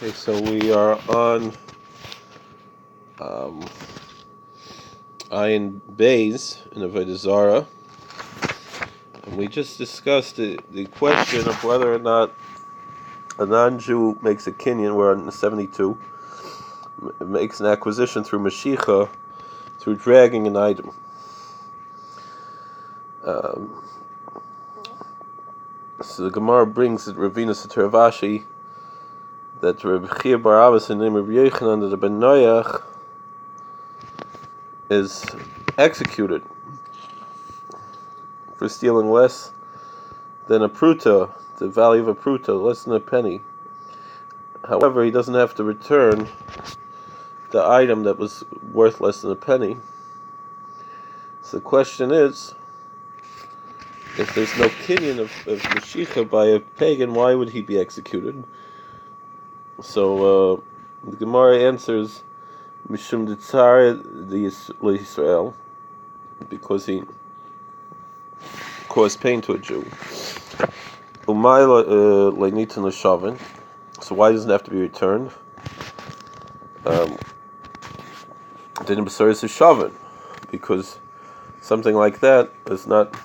Okay, so we are on Ayin Bays in Avodah Zarah, and we just discussed the question of whether or not a non-Jew makes a kinyan. We're on 72. Makes an acquisition through Mashiach, through dragging an item. So the Gemara brings at Ravina Sataravashi that Reb Chia bar Abbas and Reb Yochanan, the Ben Noach, is executed for stealing less than a pruta, the value of a pruta, less than a penny. However, he doesn't have to return the item that was worth less than a penny. So the question is, if there's no kinyan of Mashiach by a pagan, why would he be executed? So the Gemara answers, Mishum Ditzar Israel, because he caused pain to a Jew. Umay le'nitan l'shavin. So why doesn't it have to be returned? Didn't b'saris shavin, because something like that is not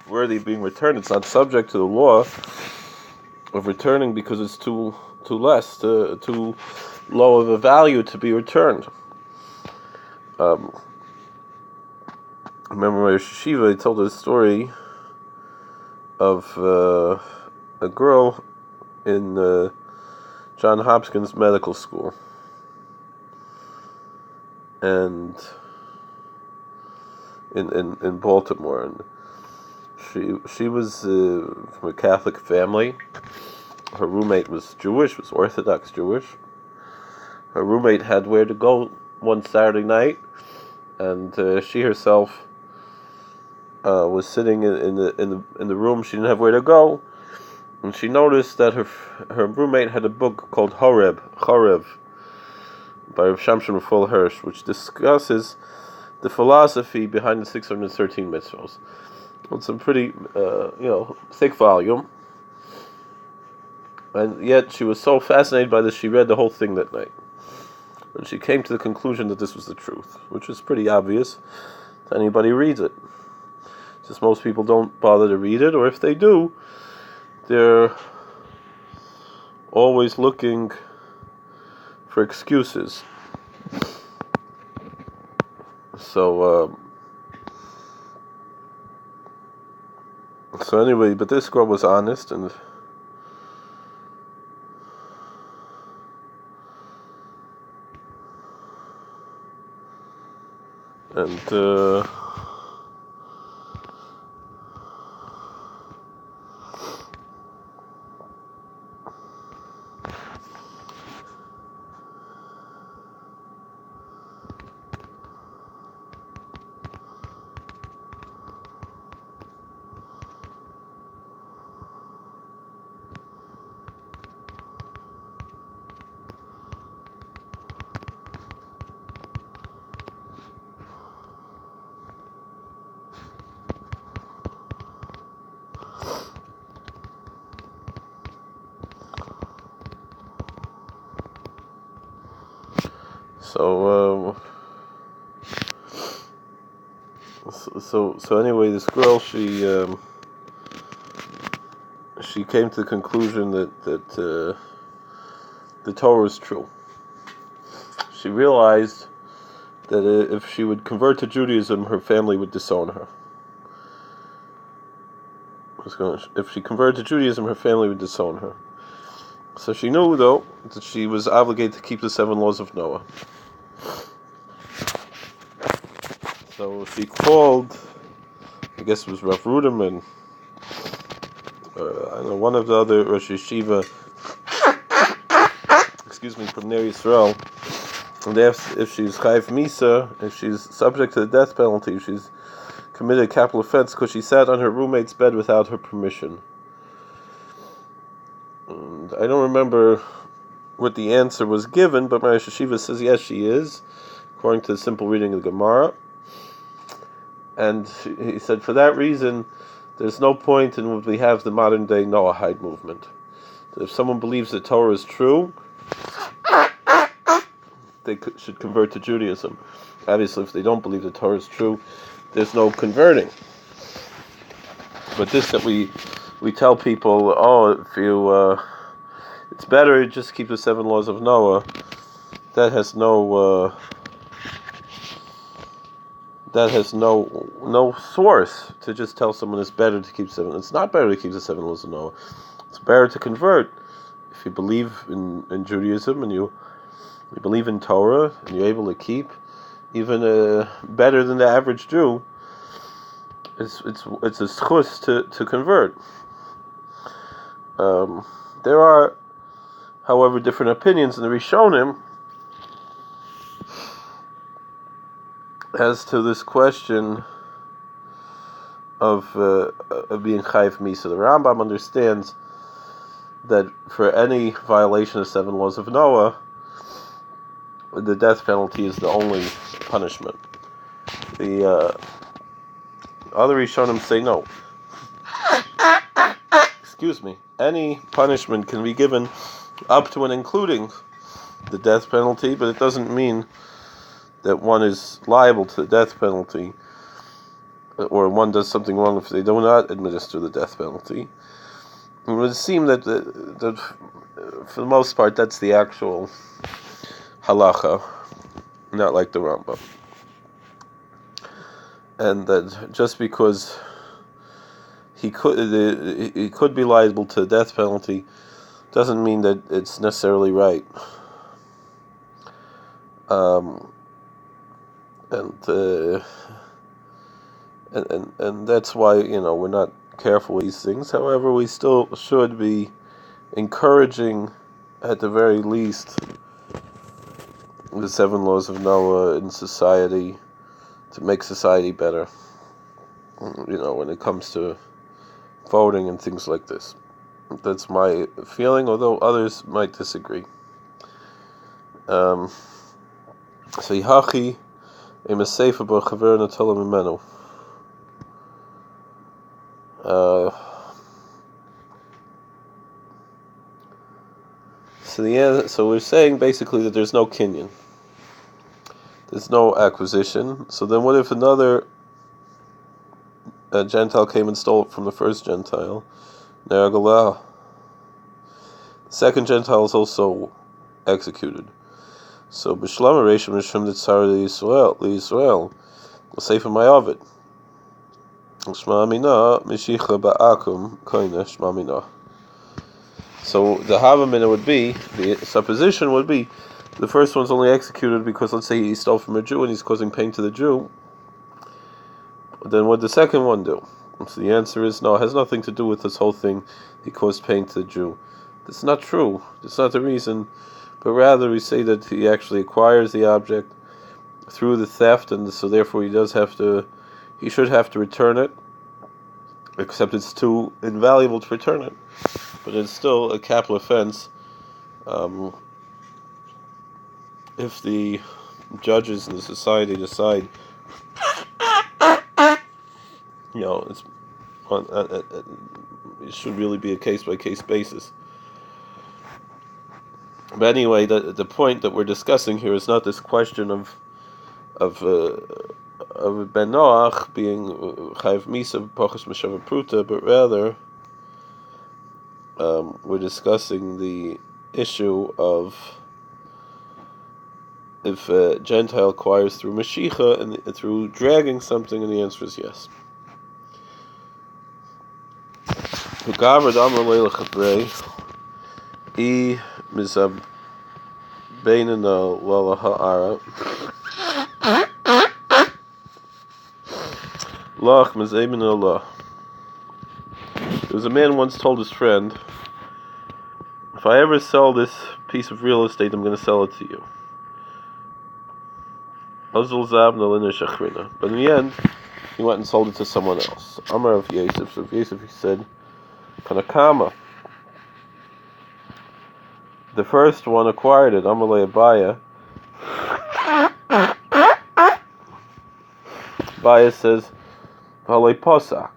worthy of being returned. It's not subject to the law of returning because it's too low of a value to be returned. Remember my yeshiva, I told a story of a girl in John Hopkins Medical School, and in Baltimore, and she was from a Catholic family. Her roommate was Jewish, was Orthodox Jewish. Her roommate had where to go one Saturday night, and she herself was sitting in the room. She didn't have where to go, and she noticed that her roommate had a book called Chorev by Rav Shamshon Raphael Hirsch, which discusses the philosophy behind the 613 mitzvos. It's a pretty thick volume. And yet she was so fascinated by this, she read the whole thing that night. And she came to the conclusion that this was the truth, which is pretty obvious to anybody who reads it. Just most people don't bother to read it, or if they do, they're always looking for excuses. So anyway, but this girl was honest, and So anyway, this girl, she came to the conclusion that the Torah is true. She realized that if she would convert to Judaism, her family would disown her. If she converted to Judaism, her family would disown her. So she knew, though, that she was obligated to keep the 7 laws of Noah. So she called, I guess it was Rav Rudim and I don't know, one of the other Rosh Yeshiva, from Ner Yisrael, and they asked if she's Chayv Misa, if she's subject to the death penalty, if she's committed a capital offense because she sat on her roommate's bed without her permission. And I don't remember what the answer was given, but my yeshiva says yes, she is, according to the simple reading of the Gemara. And he said, for that reason, there's no point in what we have the modern day Noahide movement. If someone believes that Torah is true, they should convert to Judaism. Obviously, if they don't believe that Torah is true, there's no converting. But this that we tell people, if you, it's better to just keep the 7 laws of Noah. That has no source to just tell someone it's better to keep 7. It's not better to keep the 7 laws of Noah. It's better to convert. If you believe in Judaism and you believe in Torah and you're able to keep even better than the average Jew, it's a schus to convert. There are, however, different opinions in the Rishonim as to this question of being chayiv misa. The Rambam understands that for any violation of 7 laws of Noah, the death penalty is the only punishment. The other Rishonim say no. Excuse me. Any punishment can be given up to and including the death penalty, but it doesn't mean that one is liable to the death penalty, or one does something wrong if they do not administer the death penalty. It would seem that for the most part, that's the actual halacha, not like the Rambam. And that just because he could be liable to the death penalty doesn't mean that it's necessarily right. And that's why we're not careful with these things. However, we still should be encouraging, at the very least, the 7 laws of Noah in society to make society better. When it comes to voting and things like this. That's my feeling, although others might disagree. So Yihachi Emesefa Bar Chaver Natola Mimenu. So we're saying basically that there's no kinyan. There's no acquisition. So then what if another Gentile came and stole it from the first Gentile? The second Gentile is also executed. So B'Shlam Reshim Rishim Tzara L'Yisrael L'Sefer Ma'avid Shma Mina Mishicha Ba'akum Koine Shma Mina. So the Havamina would be, the supposition would be, the first one's only executed because, let's say, he stole from a Jew and he's causing pain to the Jew. Then what did the second one do? So the answer is no, it has nothing to do with this whole thing. He caused pain to the Jew. That's not true. That's not the reason. But rather we say that he actually acquires the object through the theft, and so therefore he should have to return it, except it's too invaluable to return it. But it's still a capital offense if the judges in the society decide, it should really be a case-by-case basis. But anyway, the point that we're discussing here is not this question of Ben Noach being Chayiv Misa Pachas Meshava Pruta, but rather we're discussing the issue of if a Gentile acquires through Mashicha and through dragging something, and the answer is yes. There was a man once told his friend, if I ever sell this piece of real estate, I'm going to sell it to you. But in the end, he went and sold it to someone else. Amar of Yosef. So Yosef, he said, Kanakama. The first one acquired it. Amar le Abaya. Abaya says, V'halei posak.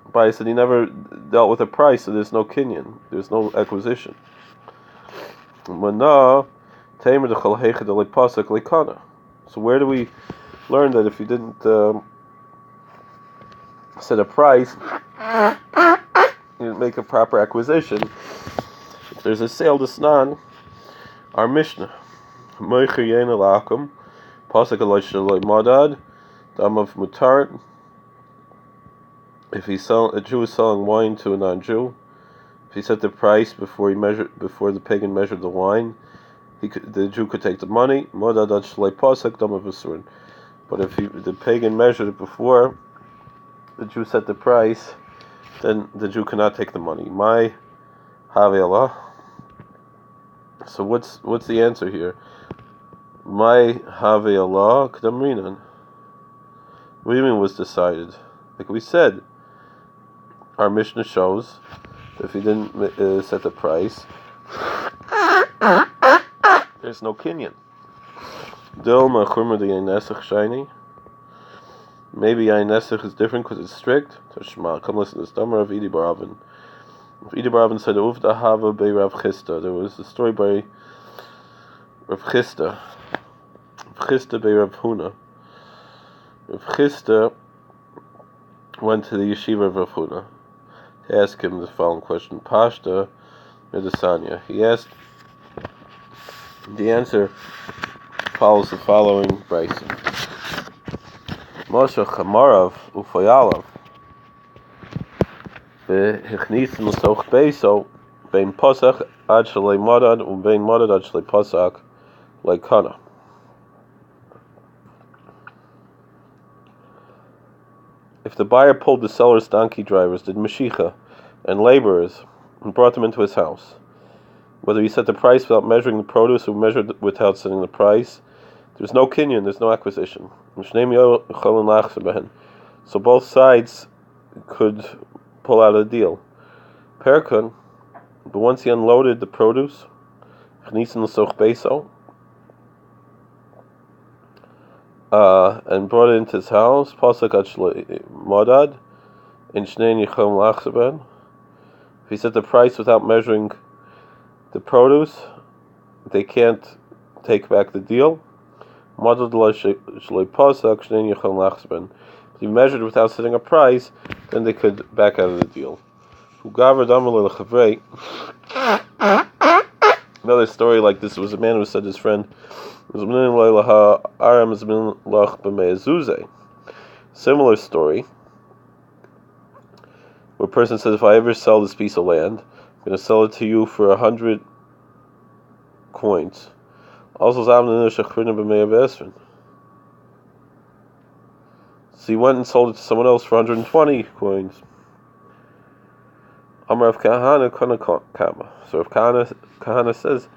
Abai said he never dealt with a price, so there's no kinyan, there's no acquisition. So where do we learn that if you didn't set a price, you didn't make a proper acquisition? If there's a sale to Snan, our Mishnah, if a Jew is selling wine to a non-Jew, if he set the price before the pagan measured the wine, the Jew could take the money. But if the pagan measured it before the Jew set the price, then the Jew cannot take the money. My Havelah. So what's the answer here? My Havelah K'damrinan. What do you mean was decided? Like we said, our Mishnah shows that if he didn't set the price, there's no kinyan. Maybe Yain Nesach is different because it's strict. Tashma, come listen to this. Damar of Idi Baravin. If Idi Baravin said, Avodah Hava be Rav Chisda, there was a story by Rav Chisda. Rav Chisda be Rav Huna. Rav Chisda went to the yeshiva of Rav Huna to ask him the following question. Pashta Medasanya. He asked, the answer follows the following brayso. Moshe Chamarav Ufayalav V'hichnis Musoch Beiso Bein Posach Ad Shalei Madad Ubein Madad Ad Shalei Posach Leikana. If the buyer pulled the seller's donkey drivers, did Mashicha and laborers, and brought them into his house, whether he set the price without measuring the produce or measured without setting the price, there's no kinyan, there's no acquisition. So both sides could pull out a deal. Perkun, but once he unloaded the produce, and brought it into his house, if he set the price without measuring the produce, they can't take back the deal. If he measured without setting a price, then they could back out of the deal. Another story like this was a man who said to his friend, similar story, where a person says, if I ever sell this piece of land, I'm going to sell it to you for 100 coins. Also, so he went and sold it to someone else for 120 coins. Amar of Kahana Kama. So if Kahana says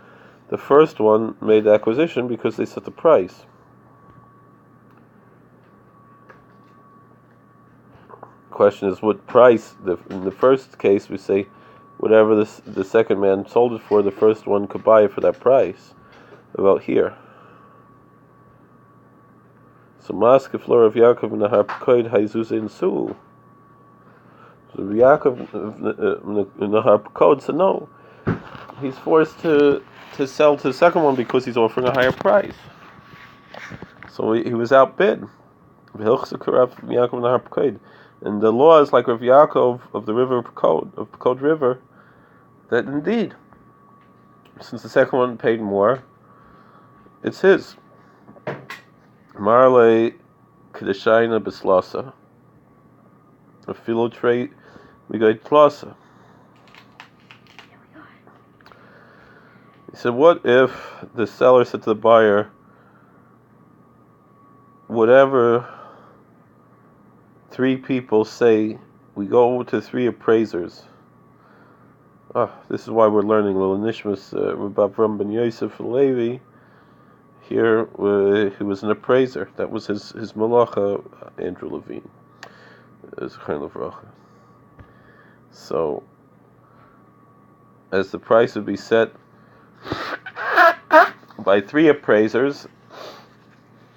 the first one made the acquisition because they set the price. Question is what price? In the first case, we say whatever the second man sold it for, the first one could buy it for that price. About here. So Maske Flora of Yaakov Nahar Pekoid Haizuzin Su. So Yaakov Nahar Pekod said no. He's forced to sell to the second one because he's offering a higher price. So he was outbid. And the law is like Rav Yaakov of the river of Pekod River, that indeed, since the second one paid more, it's his. Marle Kedeshayna Bislasa. A philo trait we got plasa. He said, what if the seller said to the buyer, whatever 3 people say, we go to 3 appraisers. This is why we're learning Lil Nishmas Rabbi Avram ben Yosef Levi. Here, he was an appraiser. That was his malacha, Andrew Levine. So, as the price would be set by 3 appraisers,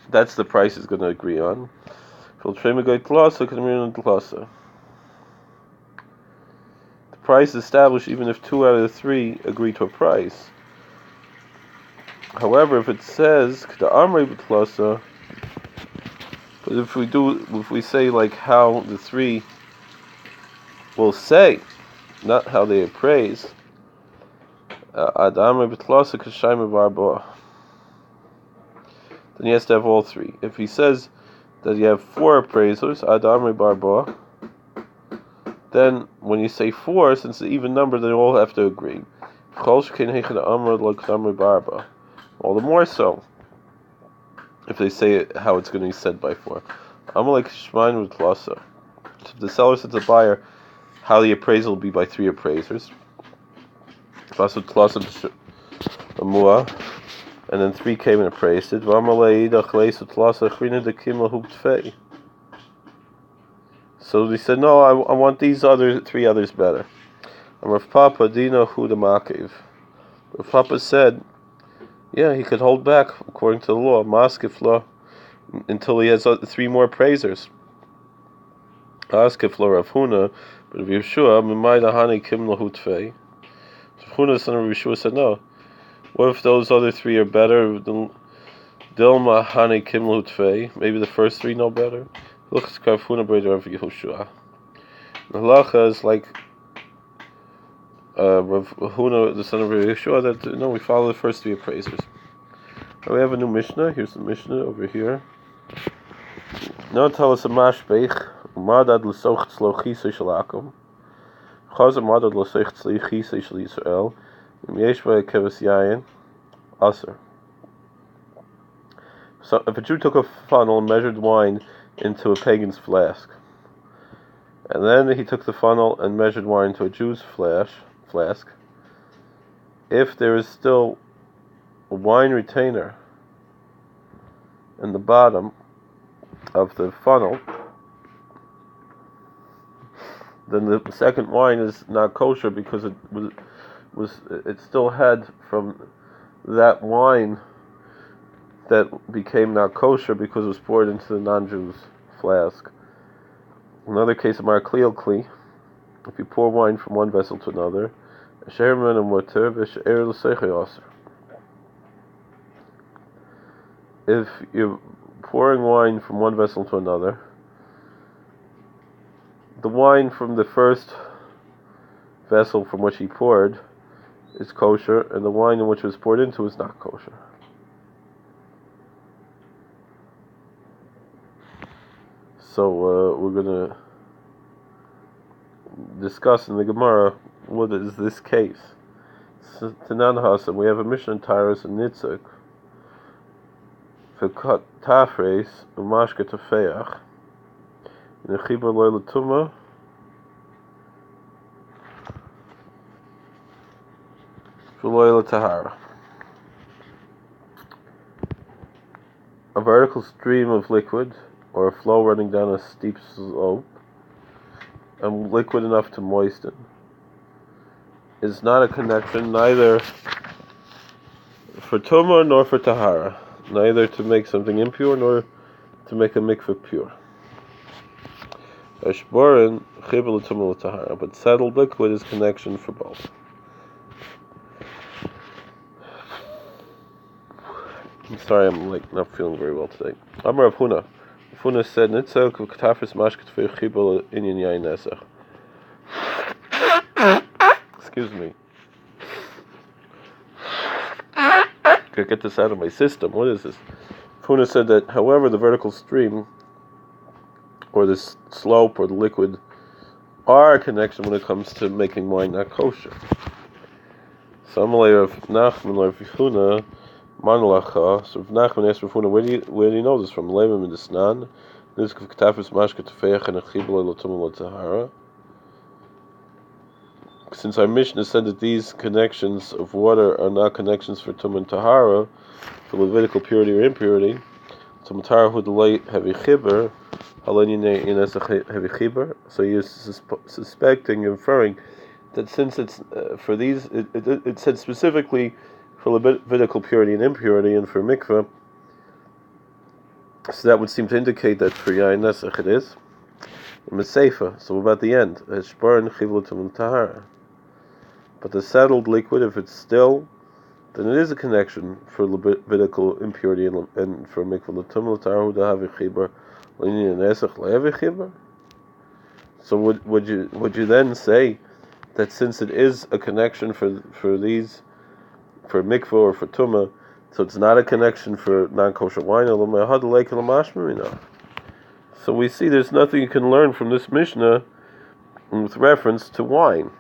that's the price he's going to agree on. price is established even if 2 out of the 3 agree to a price. However, if it says the amri b'tlasa, but if we say like how the 3 will say, not how they appraise, ad amri b'tlasa k'shayim b'arba, then he has to have all 3. If he says that you have 4 appraisers, ad amri b'arba, then when you say 4, since it's an even number, they all have to agree. All the more so if they say it, how it's going to be said by 4. So if the seller said to the buyer how the appraisal will be by 3 appraisers, and then 3 came and appraised it. So he said, no, I want these 3 others better. Rav Papa Dina Huda Makiv. Rav Papa said, yeah, he could hold back according to the law, Maskif law, until he has 3 more appraisers. Askif law Rav Huna, but if Yeshua, Mimayda Hani Kim Lahu Tfei. Rav Huna, son of Yeshua, said, no. What if those other 3 are better? Dilma Hani Kim Lahu Tfei. Maybe the first 3 know better. Look, it's Rav Huna brother of Yehoshua. The halacha is like Rav Huna, the son of Yeshua, that we follow the first 3 appraisers. Now we have a new Mishnah. Here's the Mishnah over here. Now tell us a mashbech. Madad l'soch tzlo chisei shalakum. Chazer madad l'soch tzli chisei shel Yisrael. Im yesh v'ay keves yayin. Aser. So if a Jew took a funnel and measured wine into a pagan's flask, and then he took the funnel and measured wine into a Jew's flask, if there is still a wine retainer in the bottom of the funnel, then the second wine is not kosher because it still had from that wine that became not kosher because it was poured into the non-Jew's flask. Another case of Markliel Kli, if you pour wine from one vessel to another, if you're pouring wine from one vessel to another, the wine from the first vessel from which he poured is kosher, and the wine in which it was poured into is not kosher. So we're going to discuss in the Gemara what is this case. Tanan Hasan, we have a Mishnah in Tyrus and Nitzuk. V'kat tafreis u'mashke tefeach in a chibur loy l'tumah v'loy l'tahara. A vertical stream of liquid or a flow running down a steep slope and liquid enough to moisten is not a connection neither for tumah nor for tahara, neither to make something impure nor to make a mikveh pure. Ashborin chibur l'tumah l'tahara, but settled liquid is connection for both. I'm sorry, I'm not feeling very well today. Amar Rav Huna. Rav Huna said, "Nitzok v'katafris mashket v'chibur inyan yayin nesach." Excuse me. Gotta get this out of my system. What is this? Rav Huna said that, however, the vertical stream, or the slope, or the liquid, are a connection when it comes to making wine not kosher. So Amalei Rav Nachman Rav Huna. Manalacha. So Rav Nachman asked Rav Huna, where do you know this from? Leimim in the Snan. Nizkav Ketafis Mashke Tefeach and Achibul Elotum Elotahara. Since our Mishnah said that these connections of water are not connections for Tum and Tahara, for Levitical purity or impurity, so Matara Hudalei Heavy Chibur, Halenine Ines Heavy Chibur. So he is suspecting, inferring that since it's for these, it said specifically for Levitical purity and impurity, and for mikveh, so that would seem to indicate that for yayin nesach it is. In Meseifa, so about the end, Eshbar and Chivlutum and Tahara. But the settled liquid, if it's still, then it is a connection for Levitical impurity and for mikvah l'tumah l'taharu d'havi chibar l'inyan nesach l'havi chibar. So would you then say that since it is a connection for mikvah or for tumah, so it's not a connection for non-kosher wine? So we see there's nothing you can learn from this Mishnah with reference to wine,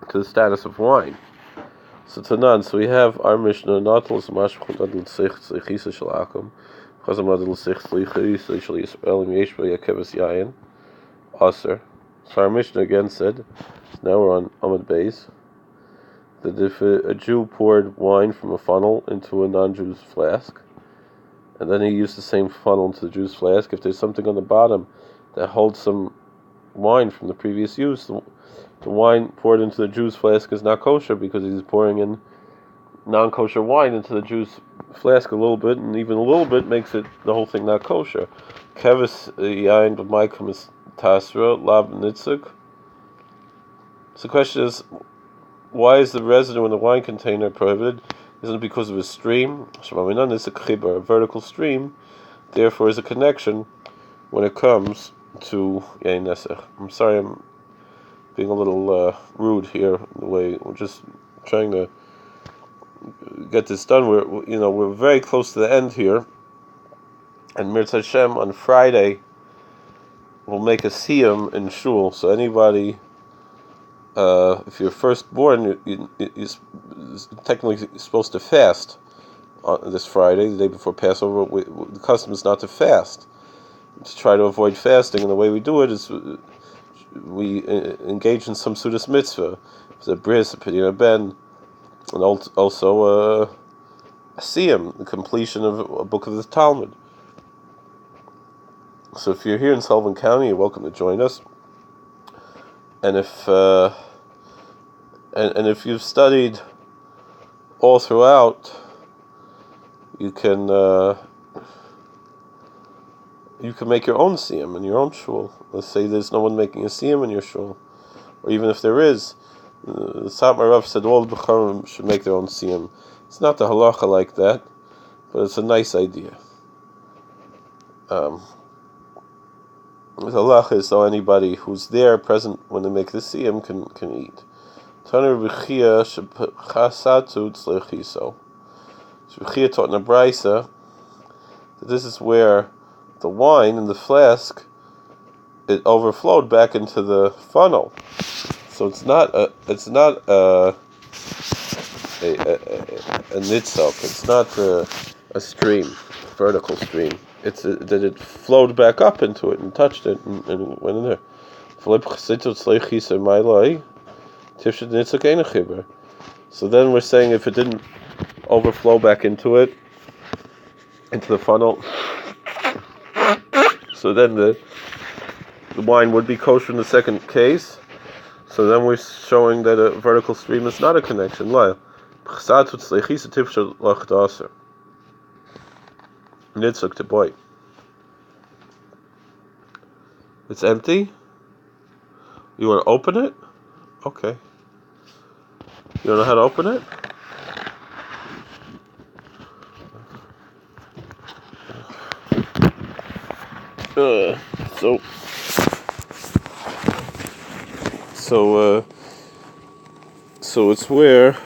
to the status of wine. So Tanan, so we have our Mishnah, Natal Samashchun Adl Sich Chisa Shalakum, Chazam Adl Sich Chisa Shal Yisrael Yeshba Yakeves Yayin, Aser. So our Mishnah again said, now we're on Amud Beis, that if a Jew poured wine from a funnel into a non-Jew's flask, and then he used the same funnel into the Jew's flask, if there's something on the bottom that holds some wine from the previous use, the wine poured into the Jew's flask is not kosher because he's pouring in non-kosher wine into the Jew's flask a little bit, and even a little bit makes it the whole thing not kosher. Kevis yain b'maykum is tasra lab nitzuk. So the question is, why is the residue in the wine container prohibited? Isn't it because of a stream? Shemaminan is a chibar, a vertical stream, therefore is a connection when it comes to yain nesach. I'm sorry, I'm being a little rude here in the way we're just trying to get this done. We're very close to the end here, and Mirz Hashem on Friday will make a siyum in shul. So anybody, if you're firstborn, you're technically supposed to fast on this Friday, the day before Passover. The custom is not to fast, to try to avoid fasting, and the way we do it is we engage in some Sudas mitzvah, the bris, a pidyon ben, and also a siyum, the completion of a book of the Talmud. So if you're here in Sullivan County, you're welcome to join us. And if if you've studied all throughout, you can make your own siyum in your own shul. Let's say there's no one making a siyum in your shul, or even if there is, the Satmar Rav said all the B'charim should make their own siyum. It's not the halacha like that, but it's a nice idea. The halacha is so anybody who's there present when they make the siyum can eat. Tanur B'chia shechasatu tzlechiso. So B'chia taught in a brisa that this is where the wine in the flask, it overflowed back into the funnel, so it's not a nitzok. It's not a stream, vertical stream. It's that it flowed back up into it and touched it and went in there. So then we're saying if it didn't overflow back into the funnel, so then the wine would be kosher in the second case. So then we're showing that a vertical stream is not a connection. Nitzuk to boy. It's empty? You want to open it? Okay. You don't know how to open it? So it's where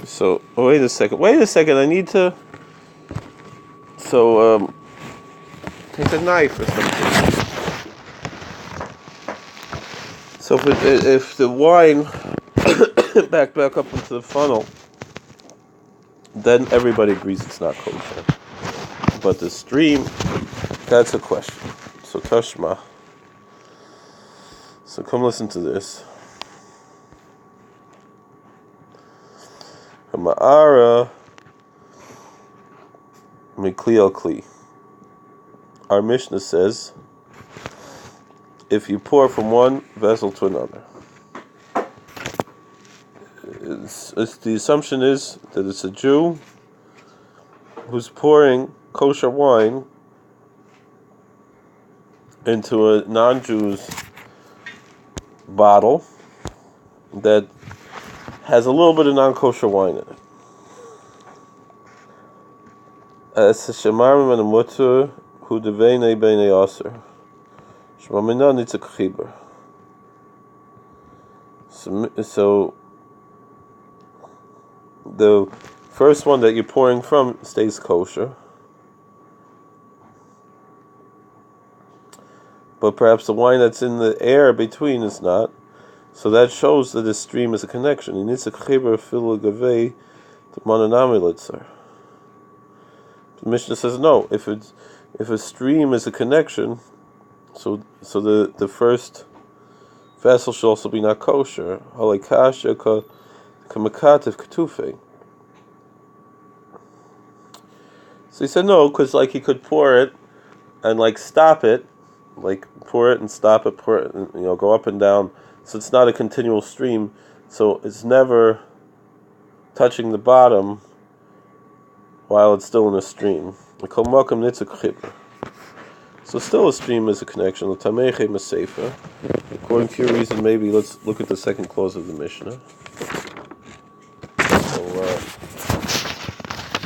so wait a second, I need to take a knife or something. So if the wine back up into the funnel, then everybody agrees it's not kosher. But the stream, that's a question. So Tashma. So come listen to this. Ma'ara mikli al kli. Our Mishnah says, if you pour from one vessel to another, the assumption is that it's a Jew who's pouring kosher wine into a non-Jew's bottle that has a little bit of non-kosher wine in it. Es shemarmim and mutter hu deveinei beinei aser. Shmamina nitzak chiber. So the first one that you're pouring from stays kosher, but perhaps the wine that's in the air between is not. So that shows that this stream is a connection. The Mishnah says no. If a stream is a connection, so the first vessel should also be not kosher. So he said no, because like he could pour it and like stop it, like pour it and stop it, pour it, and, go up and down. So it's not a continual stream. So it's never touching the bottom while it's still in a stream. So still a stream is a connection. According to your reason, maybe let's look at the second clause of the Mishnah.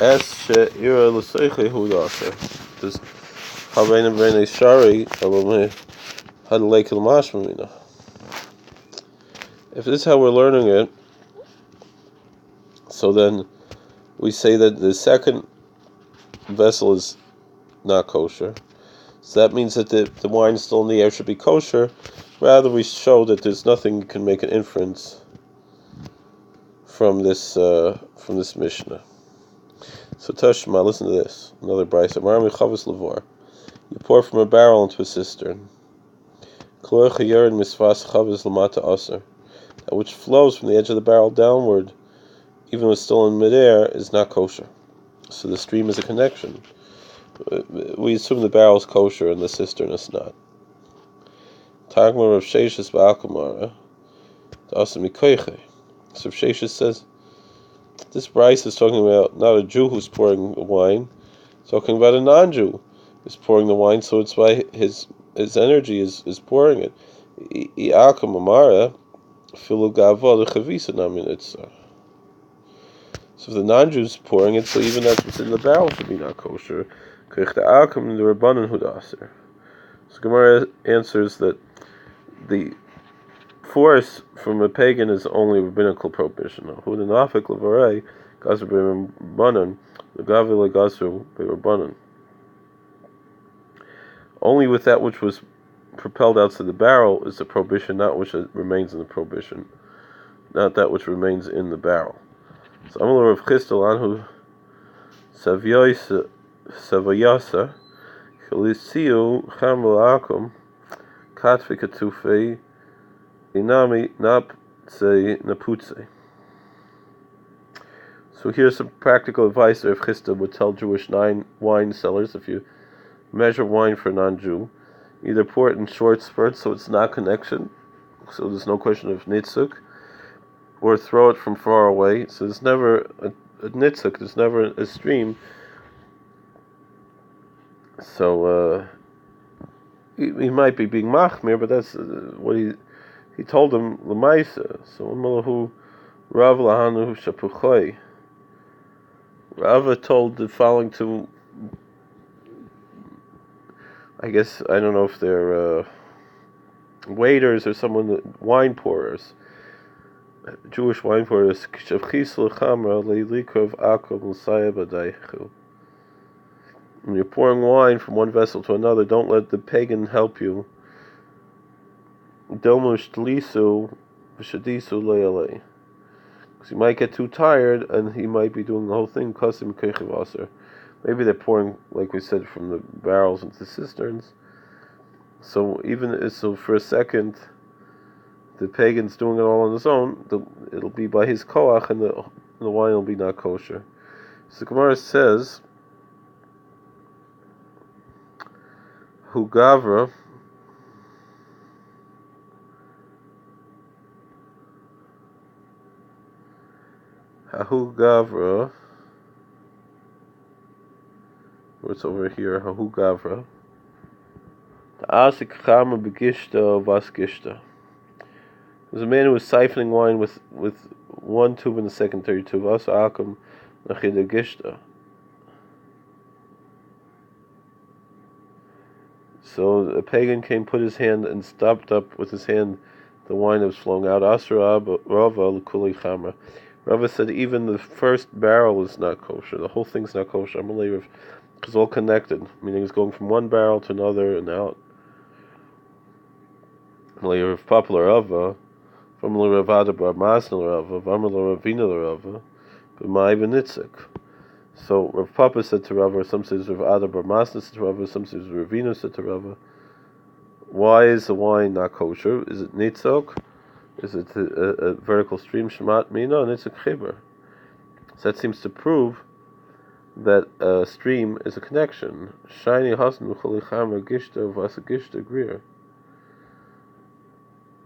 Es she'ira l'seiche hu d'aser. This havein b'nei shari alomei hadleik l'mashma mina. If this is how we're learning it, so then we say that the second vessel is not kosher. So that means that the wine still in the air should be kosher. Rather, we show that there's nothing you can make an inference from this Mishnah. So Tashma, listen to this. Another brayso. You pour from a barrel into a cistern. That which flows from the edge of the barrel downward, even though it's still in midair, is not kosher. So the stream is a connection. We assume the barrel is kosher and the cistern is not. Tagmar of Sheshis ba'akamara, so if Sheshis says, this Bryce is talking about not a Jew who's pouring the wine, it's talking about a non-Jew who's pouring the wine, so it's why his energy is pouring it. So if the non-Jew's pouring it, so even that's what's in the barrel should be not kosher. So Gemara answers that the force from a pagan is only a rabbinical prohibition. Only with that which was propelled outside the barrel is the prohibition, not which remains in the prohibition, not that which remains in the barrel. So Amalur of Chistel Anhu Savayasa Chalisiu Chamalakum Katfi Katufe Inami Napse Naputse. So here's some practical advice that Rav Chisda would tell Jewish wine sellers: if you measure wine for a non-Jew, either pour it in short spurts so it's not connection, so there's no question of nitzuk, or throw it from far away, so there's never a nitzuk, there's never a stream. So he might be being machmir, but that's what he told him l'maisa. So Malahu Rav Lahanu Shapuchoi. Rava told the following to, I guess, I don't know if they're waiters or wine pourers, Jewish wine pourers. When you're pouring wine from one vessel to another, don't let the pagan help you. Because you might get too tired and he might be doing the whole thing. Maybe they're pouring, like we said, from the barrels into the cisterns. So for a second, the pagan's doing it all on his own. It'll be by his koach, and the wine will be not kosher. So Gemara says, "Hu gavra." Hahu gavra it's over here, Hahu Gavra. Asik Chama Begishta Vas Gishta. There's a man who was siphoning wine with one tube in the secondary tube. Also Akam Nachida Gishta. So a pagan came, put his hand, and stopped up with his hand the wine that was flowing out. Asra Rava L'Kuli Chamra. Rava said even the first barrel is not kosher. The whole thing's not kosher. I'm because it's all connected, meaning it's going from one barrel to another and out. Of popular Rava, from Ravada Bar Masnal Rava, Vamala Ravina Rava, but my Benitzik. So Rav Papa said to Rava, some says Rav Ada Bar Masna said to Rava, some says Ravina said to Rava, why is the wine not kosher? Is it nitzok? Is it a vertical stream? Shmat mina, and it's a chibur. So that seems to prove that a stream is a connection. Shiny hasnu cholichamer gishta vasa gishta grier.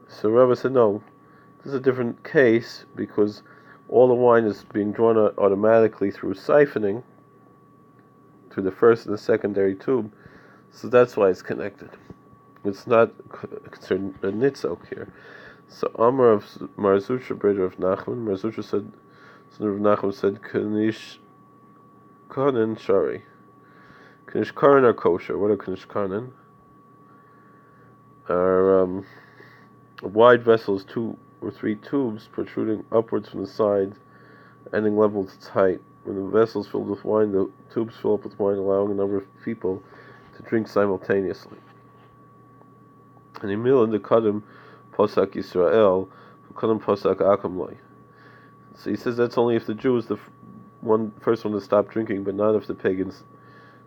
So Rava said no. This is a different case because all the wine is being drawn automatically through siphoning to the first and the secondary tube. So that's why it's connected. It's not concerned a nitzok here. So Amar of Marzusha, brother of Nachman, Marzusha said, son of Nachman said, Kanish Kanan Shari. Kanish Karan are kosher. What are Kanish Kanan? Are wide vessels, 2 or 3 tubes protruding upwards from the sides, ending level with its height. When the vessel is filled with wine, the tubes fill up with wine, allowing a number of people to drink simultaneously. And Emil in the Kadim Posak Yisrael, Kadim Posak Akamloi. So he says that's only if the Jew is the first one to stop drinking, but not if the pagans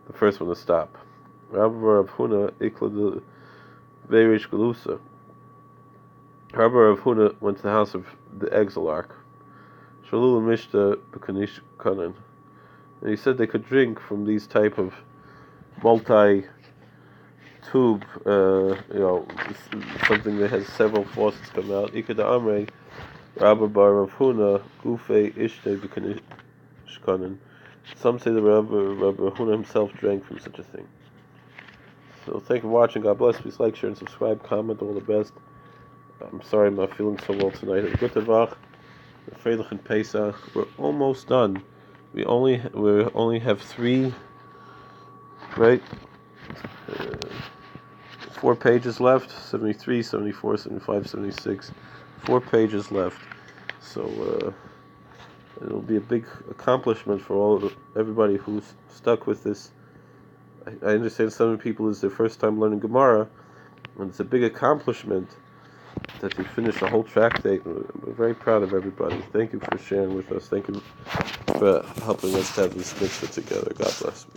the first one to stop. Rabbi Rav Huna Ikla the Veirish Galusa. Rabbi Rav Huna went to the house of the exilarch. Shalul Mishta B'Kanish Kanan. And he said they could drink from these type of multi-tube, something that has several faucets come out. Ikada Amrei, Rabbi Bar Rav Huna, Gufe Ishte B'Kanish Kanan. Some say that Rabbi Huna himself drank from such a thing. So thank you for watching. God bless. Please like, share, and subscribe. Comment. All the best. I'm sorry I'm not feeling so well tonight. Good Tavach, Freilich and Pesach. We're almost done. We only have 3, right? 4 pages left. 73, 74, 75, 76. 4 pages left. So it'll be a big accomplishment for everybody who's stuck with this. I understand some people is their first time learning Gemara, and it's a big accomplishment that we finished the whole tractate. We're very proud of everybody. Thank you for sharing with us. Thank you for helping us to have this mitzvah together. God bless.